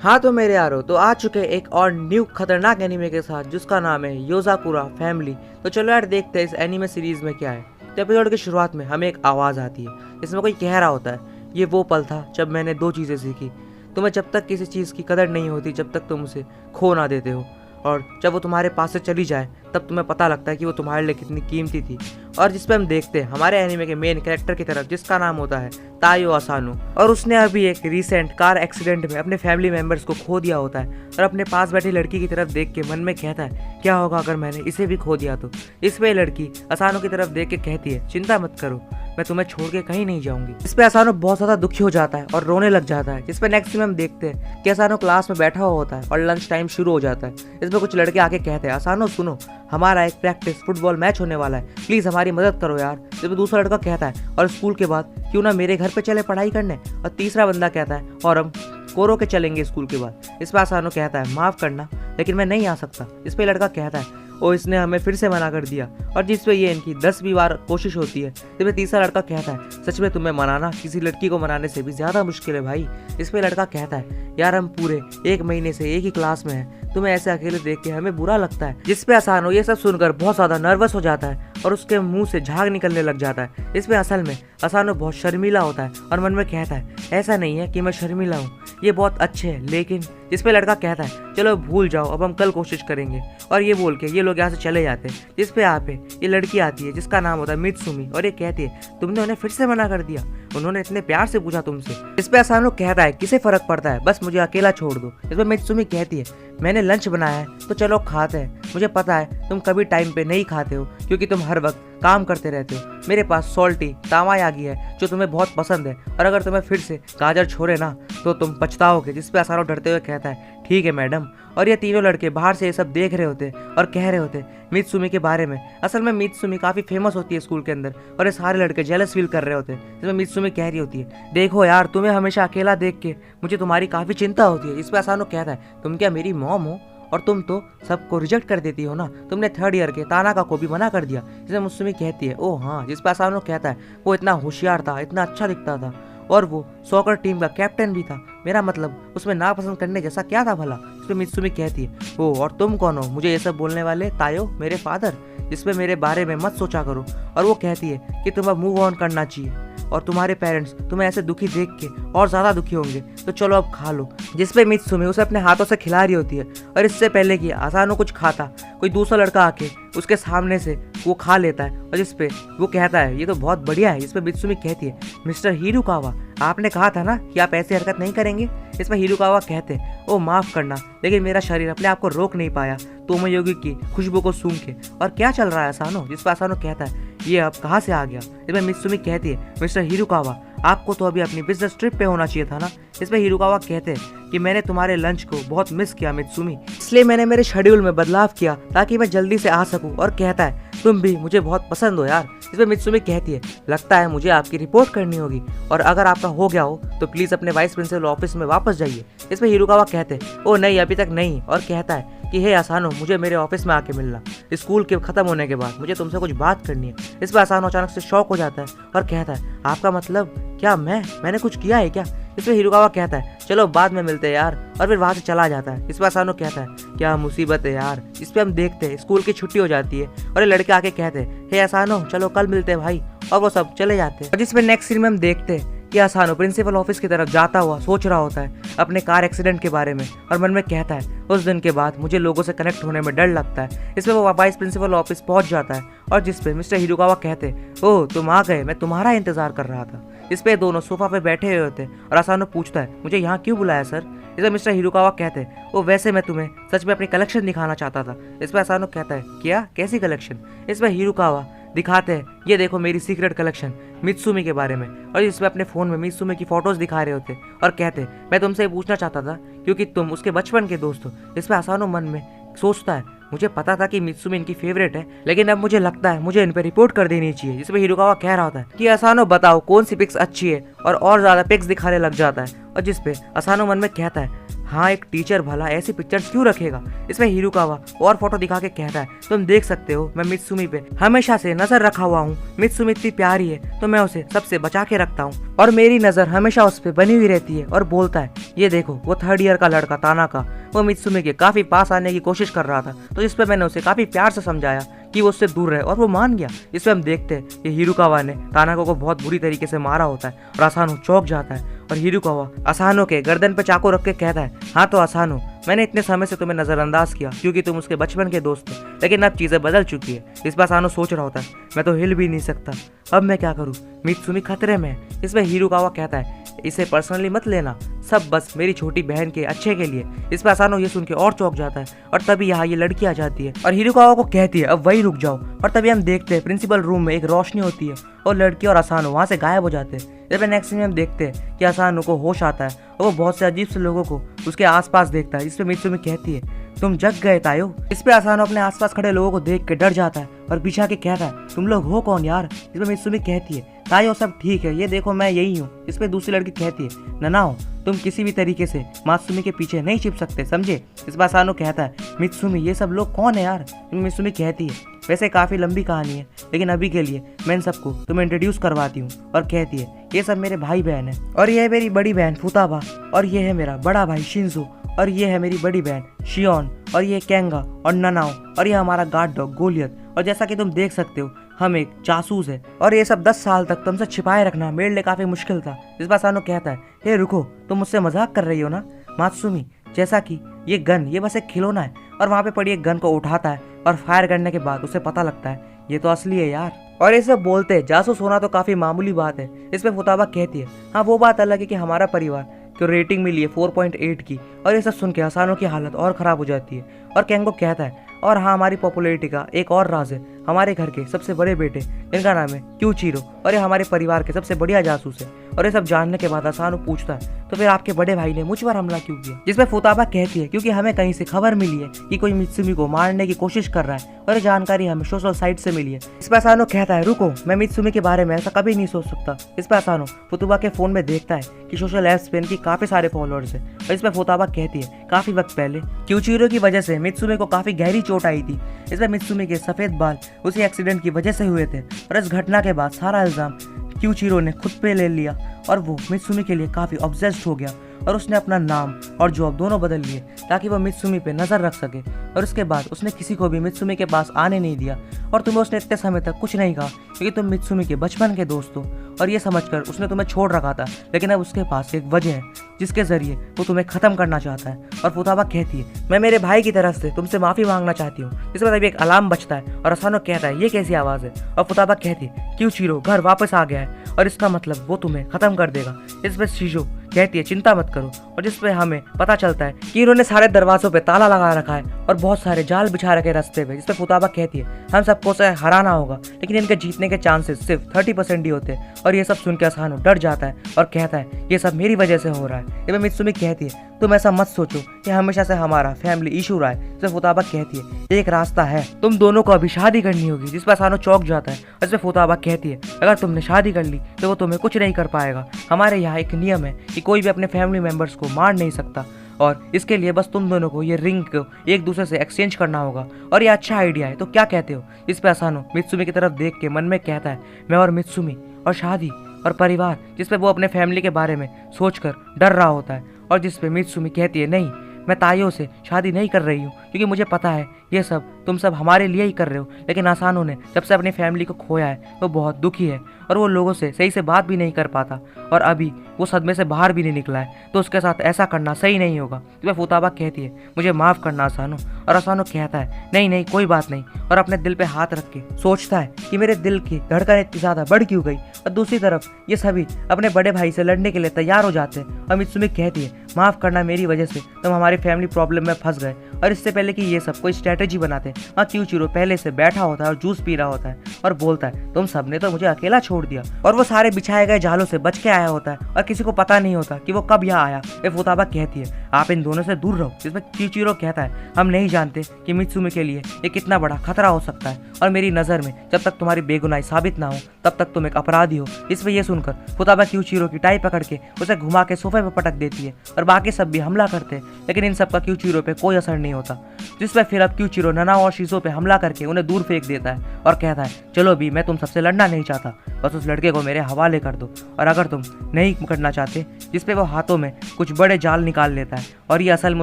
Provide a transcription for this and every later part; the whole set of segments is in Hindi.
हाँ तो मेरे यारो तो आ चुके एक और न्यू खतरनाक एनीमे के साथ जिसका नाम है योजाकुरा फैमिली। तो चलो यार देखते हैं इस एनीमे सीरीज में क्या है। तो एपिसोड की शुरुआत में हमें एक आवाज़ आती है जिसमें कोई कह रहा होता है, ये वो पल था जब मैंने दो चीज़ें सीखी। तुम्हें जब तक किसी चीज़ की कदर नहीं होती जब तक तुम उसे खो ना देते हो, और जब वो तुम्हारे पास से चली जाए तब तुम्हें पता लगता है कि वो तुम्हारे लिए कितनी कीमती थी। और जिस पे हम देखते हैं हमारे एनीमे के मेन कैरेक्टर की तरफ जिसका नाम होता है तायो असानो, और उसने अभी एक रिसेंट कार एक्सीडेंट में अपने फैमिली मेंबर्स को खो दिया होता है और अपने पास बैठी लड़की की तरफ देख के मन में कहता है क्या होगा अगर मैंने इसे भी खो दिया तो। इस पे लड़की असानो की तरफ देख के कहती है चिंता मत करो, मैं तुम्हें छोड़ के कहीं नहीं जाऊंगी। इस पे असानो बहुत ज्यादा दुखी हो जाता है और रोने लग जाता है। जिस पे नेक्स्ट में हम देखते हैं कि असानो क्लास में बैठा हुआ होता है और लंच टाइम शुरू हो जाता है। इसमें कुछ लड़के आके कहते हैं असानो सुनो, हमारा एक प्रैक्टिस फुटबॉल मैच होने वाला है, प्लीज हमारी मदद करो यार। जिसमें दूसरा लड़का कहता है और स्कूल के बाद क्यों ना मेरे घर पे चले पढ़ाई करने। और तीसरा बंदा कहता है और हम कोरो के चलेंगे स्कूल के बाद। इस पर असानो कहता है माफ करना लेकिन मैं नहीं आ सकता। इस पे लड़का कहता है ओ इसने हमें फिर से मना कर दिया। और जिस पे ये इनकी 10वीं बार कोशिश होती है। जिसमें तीसरा लड़का कहता है सच में तुम्हें मनाना किसी लड़की को मनाने से भी ज्यादा मुश्किल है भाई। इस पे लड़का कहता है यार हम पूरे 1 महीने से एक ही क्लास में हैं, तुम्हें ऐसे अकेले देख के हमें बुरा लगता है। जिस पे असानो ये सब सुनकर बहुत ज्यादा नर्वस हो जाता है और उसके मुंह से झाग निकलने लग जाता है। इस पे असल में असानो बहुत शर्मीला होता है और मन में कहता है ऐसा नहीं है कि मैं शर्मीला हूँ, ये बहुत अच्छे है लेकिन। जिस पे लड़का कहता है चलो भूल जाओ अब हम कल कोशिश करेंगे। और ये बोल के ये लोग यहाँ से चले जाते हैं। जिस पे यहाँ पे ये लड़की आती है जिसका नाम होता है मित्सुमी और ये कहती है तुमने उन्हें फिर से मना कर दिया, उन्होंने इतने प्यार से पूछा तुमसे। इस पे असानो कहता है किसे फर्क पड़ता है, बस मुझे अकेला छोड़ दो। इस पे मित्सुमी कहती है मैंने लंच बनाया है तो चलो खाते हैं, मुझे पता है तुम कभी टाइम पे नहीं खाते हो क्योंकि तुम हर वक्त काम करते रहते हो। मेरे पास सॉल्टी तामायागी है जो तुम्हें बहुत पसंद है और अगर तुम्हें फिर से गाजर छोड़े ना तो तुम पछताओगे। जिस पे असानो डरते हुए कहता है ठीक है मैडम। और ये तीनों लड़के बाहर से ये सब देख रहे होते और कह रहे होते मित्सुमी के बारे में। असल में मित्सुमी काफी फेमस होती है स्कूल के अंदर और ये सारे लड़के जेलस फील कर रहे होते हैं। जिसमें मित्सुमी कह रही होती है देखो यार तुम्हें हमेशा अकेला देख के मुझे तुम्हारी काफी चिंता होती है। इस पे असानो कहता है तुम क्या मेरी मॉम हो और तुम तो सबको रिजेक्ट कर देती हो ना, तुमने 3rd ईयर के तानाका को भी मना कर दिया। जिसमें मुत्सुमी कहती है ओ हाँ। जिस पे असानो कहता है वो इतना होशियार था, इतना अच्छा दिखता था और वो सॉकर टीम का कैप्टन भी था, मेरा मतलब उसमें नापसंद करने जैसा क्या था भला। इसमें मित्सुमी कहती है ओ और तुम कौन हो मुझे ये सब बोलने वाले, तायो मेरे फादर, जिसमें मेरे बारे में मत सोचा करो। और वो कहती है कि तुम्हें मूव ऑन करना चाहिए और तुम्हारे पेरेंट्स तुम्हें ऐसे दुखी देख के और ज्यादा दुखी होंगे, तो चलो अब खा लो। जिस पे मित्सुमी उसे अपने हाथों से खिला रही होती है और इससे पहले कि असानो कुछ खाता कोई दूसरा लड़का आके उसके सामने से वो खा लेता है। और जिस पे वो कहता है ये तो बहुत बढ़िया है। इस पे मित्सुमी कहती है मिस्टर हिरुकावा आपने कहा था ना कि आप ऐसी हरकत नहीं करेंगे। इसमें हिरुकावा कहते हैं ओ माफ करना लेकिन मेरा शरीर अपने आप को रोक नहीं पाया तोमोयोगी की खुशबू को सूंघ के। और क्या चल रहा है असानो। जिस पर असानो कहता है ये अब कहाँ से आ गया। इसमें मित्सुमी कहती है मिस्टर हिरुकावा आपको तो अभी अपनी बिजनेस ट्रिप पे होना चाहिए था ना। इसमें हिरुकावा कहते हैं कि मैंने तुम्हारे लंच को बहुत मिस किया मित्सुमी, इसलिए मैंने मेरे शेड्यूल में बदलाव किया ताकि मैं जल्दी से आ सकूं। और कहता है तुम भी मुझे बहुत पसंद हो यार। इसमें मित्सुमी कहती है लगता है मुझे आपकी रिपोर्ट करनी होगी और अगर आपका हो गया हो तो प्लीज अपने वाइस प्रिंसिपल ऑफिस में वापस जाइए। इसमें हिरुकावा कहते हैं ओ नहीं अभी तक नहीं। और कहता है कि हे असानो मुझे मेरे ऑफिस में आके मिलना, स्कूल के खत्म होने के बाद मुझे तुमसे कुछ बात करनी है। इस पर असानो अचानक से शॉक हो जाता है और कहता है आपका मतलब क्या मैंने कुछ किया है क्या। इसमें हिरुकावा कहता है चलो बाद में मिलते हैं यार, और फिर वहां से चला जाता है। इस पर असानो कहता है क्या मुसीबत है यार। इस पे हम देखते हैं स्कूल की छुट्टी हो जाती है और ये लड़के आके कहते हैं हे असानो चलो कल मिलते हैं भाई, और वो सब चले जाते हैं। और जिसमें नेक्स्ट सीन में हम देखते हैं कि असानो प्रिंसिपल ऑफिस की तरफ जाता हुआ सोच रहा होता है अपने कार एक्सीडेंट के बारे में और मन में कहता है उस दिन के बाद मुझे लोगों से कनेक्ट होने में डर लगता है। इसमें वो वाइस प्रिंसिपल ऑफिस पहुंच जाता है और जिसपे मिस्टर हिरुकावा कहते ओह तुम आ गए, मैं तुम्हारा इंतजार कर रहा था। इस पे दोनों सोफा पे बैठे हुए होते और असानो पूछता है मुझे यहाँ क्यों बुलाया सर। इसमें मिस्टर हिरुकावा कहते वो वैसे मैं तुम्हें सच में अपनी कलेक्शन दिखाना चाहता था। इस पे असानो कहता है क्या कैसी कलेक्शन। इसमें हिरुकावा दिखाते हैं ये देखो मेरी सीक्रेट कलेक्शन मित्सुमी के बारे में। और इसमें अपने फोन में मित्सुमी की फोटोज दिखा रहे होते और कहते मैं तुमसे पूछना चाहता था क्योंकि तुम उसके बचपन के दोस्त हो। इस पे असानो मन में सोचता है मुझे पता था कि मित्सुमी इनकी फेवरेट है लेकिन अब मुझे लगता है मुझे इन पे रिपोर्ट कर देनी चाहिए। जिसमें हिरुकावा कह रहा होता है कि असानो बताओ कौन सी पिक्स अच्छी है और ज्यादा पिक्स दिखाने लग जाता है। और जिसपे असानो मन में कहता है हाँ, एक टीचर भला ऐसी पिक्चर्स क्यों रखेगा। इसमें हिरुकावा और फोटो दिखा के कहता है, तुम देख सकते हो मैं मित्सुमी पे हमेशा से नजर रखा हुआ हूँ। मित्सुमी इतनी प्यारी है तो मैं उसे सबसे बचा के रखता हूँ और मेरी नजर हमेशा उस पे बनी हुई रहती है। और बोलता है, ये देखो वो 3rd ईयर का लड़का तानाका, वो मित्सुमी के काफी पास आने की कोशिश कर रहा था, तो इस पे मैंने उसे काफी प्यार से समझाया कि वो उससे दूर रहे और वो मान गया। इसमें हम देखते हैं कि हिरुकावा ने तानाका को बहुत बुरी तरीके से मारा होता है और असानो चौंक जाता है और हिरुकावा असानो के गर्दन पे चाकू रख के कहता है, हाँ तो असानो, मैंने इतने समय से तुम्हें नजरअंदाज किया क्योंकि तुम उसके बचपन के दोस्त थे, लेकिन अब चीजें बदल चुकी है। इस पर असानो सोच रहा होता है, मैं तो हिल भी नहीं सकता, अब मैं क्या करूँ, मित्सुमी खतरे में है। इसमें हिरुकावा कहता है, इसे पर्सनली मत लेना, सब बस मेरी छोटी बहन के अच्छे के लिए। इस पर असानो ये सुन के और चौंक जाता है और तभी यहाँ ये लड़की आ जाती है और हिरुकावा को कहती है, अब वही रुक जाओ। और तभी हम देखते हैं प्रिंसिपल रूम में एक रोशनी होती है और लड़की और असानो वहाँ से गायब हो जाते हैं। जब नेक्स्ट में हम देखते हैं कि असानो को होश आता है और वो बहुत से अजीब से लोगों को उसके आसपास देखता है। जिसपे मित्सुमी कहती है, तुम जग गए तायो। इस पे असानो अपने आसपास खड़े लोगों को देख के डर जाता है और पीछे आके कहता है, तुम लोग हो कौन यार। इसमें मित्सुमी कहती है, तायो सब ठीक है, ये देखो मैं यही हूँ। इस पे दूसरी लड़की कहती है, ननाओ तुम किसी भी तरीके से मात्सुमी के पीछे नहीं छिप सकते, समझे। इस पर असानो कहता है, मित्सुमी ये सब लोग कौन है यार। मित्सुमी कहती है, वैसे काफी लंबी कहानी है, लेकिन अभी के लिए मैं इन सबको तुम्हें इंट्रोड्यूस करवाती हूँ। और कहती है, ये सब मेरे भाई बहन है और ये है मेरी बड़ी बहन फुताबा और ये है मेरा बड़ा भाई शिंजू और ये है मेरी बड़ी बहन शियोन और ये केंगा और ननाओ और ये हमारा गार्ड डॉग गोलियत। और जैसा कि तुम देख सकते हो हम एक जासूस है और ये सब 10 साल तक तुमसे छिपाए रखना मेरे लिए काफी मुश्किल था। इस बार असानो कहता है, हे रुको, तुम मुझसे मजाक कर रही हो ना मात्सुमी, जैसा कि ये गन ये बस एक खिलौना है। और वहाँ पे पड़ी एक गन को उठाता है और फायर करने के बाद उसे पता लगता है ये तो असली है यार। और ये सब बोलते हैं जासूस होना तो काफी मामूली बात है। इसमें फुताबा कहती है, हाँ वो बात अलग है कि हमारा परिवार को रेटिंग मिली है 4.8 की। और ये सब सुन के असानो की हालत और खराब हो जाती है और केंगो कहता है, और हाँ हमारी पॉपुलैरिटी का एक और राज है, हमारे घर के सबसे बड़े बेटे जिनका नाम है क्यूचीरो और ये हमारे परिवार के सबसे बढ़िया जासूस है। और ये सब जानने के बाद असानो पूछता है, तो फिर आपके बड़े भाई ने मुझ पर हमला क्यों किया। जिसमें फुताबा कहती है, क्योंकि हमें कहीं से खबर मिली है कि कोई मित्सुमी को मारने की कोशिश कर रहा है और ये जानकारी हमें सोशल साइट से मिली है। इस पर असानो कहता है, रुको, मैं मित्सुमी के बारे में ऐसा कभी नहीं सोच सकता। इस पर असानो फुताबा के फोन में देखता है कि सोशल एप्स पे इनकी काफी सारे फॉलोअर्स है। और इसमें फुताबा कहती है, काफी वक्त पहले क्यूचीरो की वजह से मित्सुमी को काफी गहरी चोट आई थी। इसमें मित्सुमी के सफेद बाल उसी एक्सीडेंट की वजह से हुए थे और इस घटना के बाद सारा इल्जाम क्यूचीरो ने खुद पे ले लिया और वो मित्सुमी के लिए काफी ऑब्सेस्ड हो गया और उसने अपना नाम और जॉब दोनों बदल लिए ताकि वो मित्सुमी पे नजर रख सके। और उसके बाद उसने किसी को भी मित्सुमी के पास आने नहीं दिया और तुम्हें उसने इतने समय तक कुछ नहीं कहा क्योंकि तुम मित्सुमी के बचपन के दोस्त हो। और ये समझकर उसने तुम्हें छोड़ रखा था, लेकिन अब उसके पास एक वजह है जिसके जरिए वो तुम्हें खत्म करना चाहता है। और फुताबा कहती है, मैं मेरे भाई की तरफ से तुमसे माफी मांगना चाहती हूँ। इसमें तभी एक अलार्म बजता है और असानो कहता है, ये कैसी आवाज है। और फुताबा कहती है, क्यूचीरो घर वापस आ गया है और इसका मतलब वो तुम्हें खत्म कर देगा। इस पर शिजो कहती है, चिंता मत करो। और जिसपे हमें पता चलता है कि इन्होंने सारे दरवाजों पे ताला लगा रखा है और बहुत सारे जाल बिछा रखे रास्ते पे। जिसपे फुताबा कहती है, हम सबको से हराना होगा, लेकिन इनके जीतने के चांसेस सिर्फ 30% ही होते हैं। और ये सब सुन के असानो डर जाता है और कहता है, ये सब मेरी वजह से हो रहा है। इसमें मित्सुमी कहती है, तुम ऐसा मत सोचो, ये हमेशा से हमारा फैमिली इशू रहा है। इसमें फुताबा कहती है, एक रास्ता है, तुम दोनों को अभी शादी करनी होगी। जिस पर असानो चौंक जाता है। इसमें फुताबा कहती है, अगर तुमने शादी कर ली तो वो तुम्हें कुछ नहीं कर पाएगा। हमारे यहाँ एक नियम है कि कोई भी अपने फैमिली मेंबर्स को मार नहीं सकता और इसके लिए बस तुम दोनों को ये रिंग को एक दूसरे से एक्सचेंज करना होगा और ये अच्छा आइडिया है, तो क्या कहते हो। इस पे असानो मित्सुमी की तरफ देख के मन में कहता है, मैं और मित्सुमी और शादी और परिवार। जिसपे वो अपने फैमिली के बारे में सोचकर डर रहा होता है। और जिसपे मित्सुमी कहती है, नहीं, मैं तायो से शादी नहीं कर रही हूँ क्योंकि मुझे पता है ये सब तुम सब हमारे लिए ही कर रहे हो। लेकिन असानो ने जब से अपनी फैमिली को खोया है वो बहुत दुखी है और वो लोगों से सही से बात भी नहीं कर पाता और अभी वो सदमे से बाहर भी नहीं निकला है, तो उसके साथ ऐसा करना सही नहीं होगा। तो वह फुताबा कहती है, मुझे माफ़ करना असानो। और असानो कहता है, नहीं नहीं कोई बात नहीं। और अपने दिल पे हाथ रख के सोचता है कि मेरे दिल की धड़कन इतनी ज़्यादा बढ़ क्यों गई। और दूसरी तरफ ये सभी अपने बड़े भाई से लड़ने के लिए तैयार हो जाते हैं। और मित्सुमी कहती है, माफ़ करना, मेरी वजह से तुम हमारी फैमिली प्रॉब्लम में फंस गए और इससे पहले कि ये सब कोई स्टेटस स्ट्रेटेजी बनाते हैं वहाँ क्यूचिरो पहले से बैठा होता है और जूस पी रहा होता है और बोलता है तुम सबने तो मुझे अकेला छोड़ दिया। और वो सारे बिछाए गए जालों से बच के आया होता है और किसी को पता नहीं होता कि वो कब यहाँ आया। ये फुताबा कहती है आप इन दोनों से दूर रहो, जिसमें क्यूचिरो कहता है हम नहीं जानते कि मित्सुमी के लिए ये कितना बड़ा खतरा हो सकता है और मेरी नज़र में जब तक तुम्हारी बेगुनाही साबित ना हो तब तक तुम एक अपराधी हो। इसमें यह सुनकर फुताबा क्यूचिरो की टाई पकड़ के उसे घुमा के सोफे पर पटक देती है और बाकी सब भी हमला करते हैं, लेकिन इन सब का क्यूचिरो पे कोई असर नहीं होता। जिसमें फिर अब क्यूचिरो ननाओ और शीशो पे हमला करके उन्हें दूर फेंक देता है और कहता है चलो भी मैं तुम सबसे लड़ना नहीं चाहता, बस उस लड़के को मेरे हवाले कर दो और अगर तुम नहीं करना चाहते। जिसपे वो हाथों में कुछ बड़े जाल निकाल लेता है और ये असल में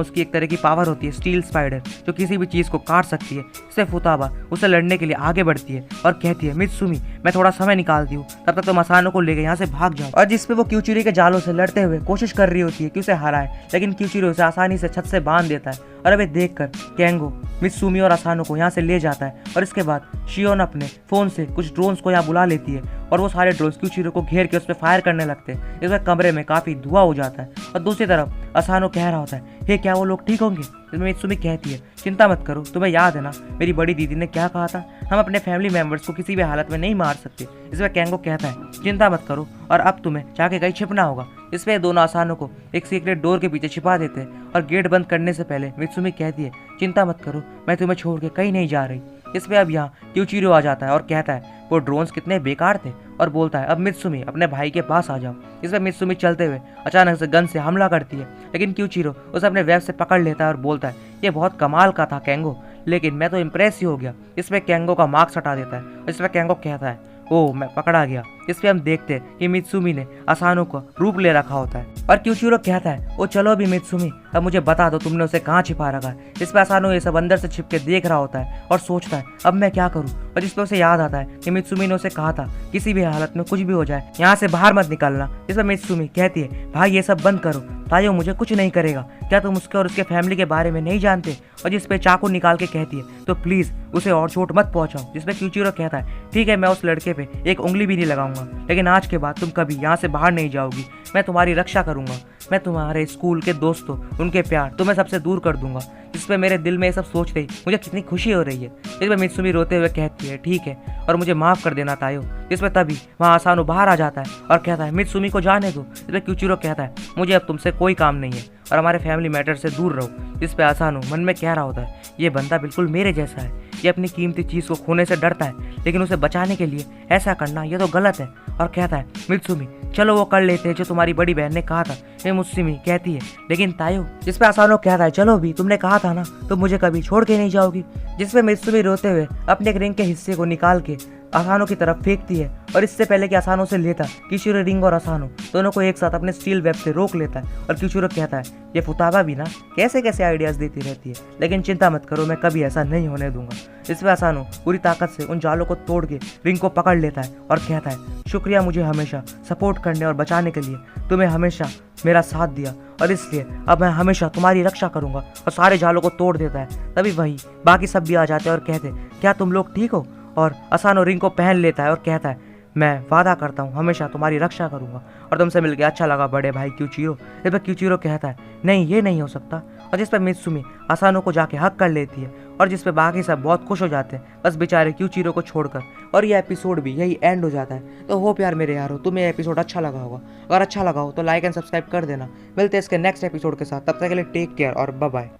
उसकी एक तरह की पावर होती है, स्टील स्पाइडर, जो किसी भी चीज़ को काट सकती है। इससे फुताबा उसे लड़ने के लिए आगे बढ़ती है और कहती है मित्सुमी मैं थोड़ा समय निकालती हूँ, तब तक तुम असानो को लेकर यहाँ से भाग जाओ। और जिसपे वो क्यूचिरो के जालों से लड़ते हुए कोशिश कर रही होती है कि उसे हराए, लेकिन क्यूचिरो उसे आसानी से छत से बांध देता है और अबे देखकर केंगो मित्सुमी और असानो को यहाँ से ले जाता है। और इसके बाद शियोन अपने फोन से कुछ ड्रोन्स को यहाँ बुला लेती है और वो सारे ड्रोन्स क्यूचिरो को घेर के उस पर फायर करने लगते हैं। इसमें कमरे में काफी धुआं हो जाता है और दूसरी तरफ असानो कह रहा होता है हे क्या वो लोग ठीक होंगे। इसमें मित्सुमी कहती है चिंता मत करो, तुम्हें याद है ना मेरी बड़ी दीदी ने क्या कहा था, हम अपने फैमिली मेंबर्स को किसी भी हालत में नहीं मार सकते। इसमें केंगो कहता है चिंता मत करो और अब तुम्हें जाके कहीं छिपना होगा। इसमें दोनों असानो को एक सीक्रेट डोर के पीछे छिपा देते हैं और गेट बंद करने से पहले मित्सुमी कहती है चिंता मत करो मैं तुम्हें छोड़ के कहीं नहीं जा रही। इसमें अब यहाँ क्यूचिरो आ जाता है और कहता है वो ड्रोन्स कितने बेकार थे और बोलता है अब मित्सुमी अपने भाई के पास आ जाओ। इसमें मित्सुमी चलते हुए अचानक से गन से हमला करती है, लेकिन क्यूचिरो उसे अपने वेब से पकड़ लेता है और बोलता है ये बहुत कमाल का था केंगो, लेकिन मैं तो इम्प्रेस ही हो गया। इसमें केंगो का मार्क्स हटा देता है और इसमें केंगो कहता है ओ मैं पकड़ा गया। इस पे हम देखते हैं कि मित्सुमी ने असानो का रूप ले रखा होता है और क्यूचिरो कहता है ओ चलो भी मित्सुमी अब मुझे बता दो तुमने उसे कहाँ छिपा रखा है। इस पे असानो ये सब अंदर से छिप के देख रहा होता है और सोचता है अब मैं क्या करूँ। और इस पे उसे याद आता है कि मित्सुमी ने उसे कहा था किसी भी हालत में कुछ भी हो जाए यहाँ से बाहर मत निकलना। इसमें मित्सुमी कहती है भाई ये सब बंद करो, तायो मुझे कुछ नहीं करेगा, क्या तुम उसके और उसके फैमिली के बारे में नहीं जानते। और जिस पे चाकू निकाल के कहती है तो प्लीज उसे और चोट मत पहुंचाओ। जिसपे क्यूचिरो कहता है ठीक है मैं उस लड़के पे एक उंगली भी नहीं लगाऊंगा, लेकिन आज के बाद तुम कभी यहाँ से बाहर नहीं जाओगी, मैं तुम्हारी रक्षा करूंगा, मैं तुम्हारे स्कूल के दोस्तों उनके प्यार तुम्हें सबसे दूर कर दूंगा। जिसपे मेरे दिल में ये सब सोच रही मुझे कितनी खुशी हो रही है। इसमें मित्सुमी रोते हुए कहती है ठीक है और मुझे माफ कर देना तायो। इसमें तभी वहाँ असानो बाहर आ जाता है और कहता है मित्सुमी को जाने दो। इसमें क्यूचिरो कहता है मुझे अब तुमसे कोई काम नहीं है और हमारे फैमिली मैटर से दूर रहो। इस पे असानो मन में कह रहा होता है ये बंदा बिल्कुल मेरे जैसा है, ये अपनी कीमती चीज़ को खोने से डरता है, लेकिन उसे बचाने के लिए ऐसा करना ये तो गलत है। और कहता है मित्सुमी चलो वो कर लेते हैं जो तुम्हारी बड़ी बहन ने कहा था। ये मित्सुमी कहती है लेकिन तायो। जिसपे असानो कहता है चलो भी तुमने कहा था ना तुम मुझे कभी छोड़ के नहीं जाओगी। जिसपे मित्सुमी रोते हुए अपने एक रिंग के हिस्से को निकाल के असानो की तरफ फेंकती है और इससे पहले कि असानो से लेता क्यूचिरो रिंग और असानो दोनों को एक साथ अपने स्टील वेब से रोक लेता है। और क्यूचिरो कहता है ये फुताबा भी ना कैसे कैसे आइडियाज देती रहती है, लेकिन चिंता मत करो मैं कभी ऐसा नहीं होने दूंगा। इसमें असानो पूरी ताकत से उन जालों को तोड़ के रिंग को पकड़ लेता है और कहता है शुक्रिया मुझे हमेशा सपोर्ट करने और बचाने के लिए, तुम्हें हमेशा मेरा साथ दिया और इसलिए अब मैं हमेशा तुम्हारी रक्षा करूंगा। और सारे जालों को तोड़ देता है। तभी वही बाकी सब भी आ जाते हैं और कहते क्या तुम लोग ठीक हो। और असानो रिंग को पहन लेता है और कहता है मैं वादा करता हूँ हमेशा तुम्हारी रक्षा करूंगा और तुमसे मिलकर अच्छा लगा बड़े भाई क्यूचिरो। इस पर क्यूचिरो कहता है नहीं ये नहीं हो सकता। और जिस पर मित्सुमी असानो को जाके हक कर लेती है और जिस पे बाकी सब बहुत खुश हो जाते हैं बस बेचारे क्यूचिरो को छोड़कर। और ये एपिसोड भी यही एंड हो जाता है। तो होप यार मेरे यारो तुम्हें ये एपिसोड अच्छा लगा होगा। अगर अच्छा लगा हो तो लाइक एंड सब्सक्राइब कर देना। मिलते हैं इसके नेक्स्ट एपिसोड के साथ, तब तक के लिए टेक केयर और बाय बाय।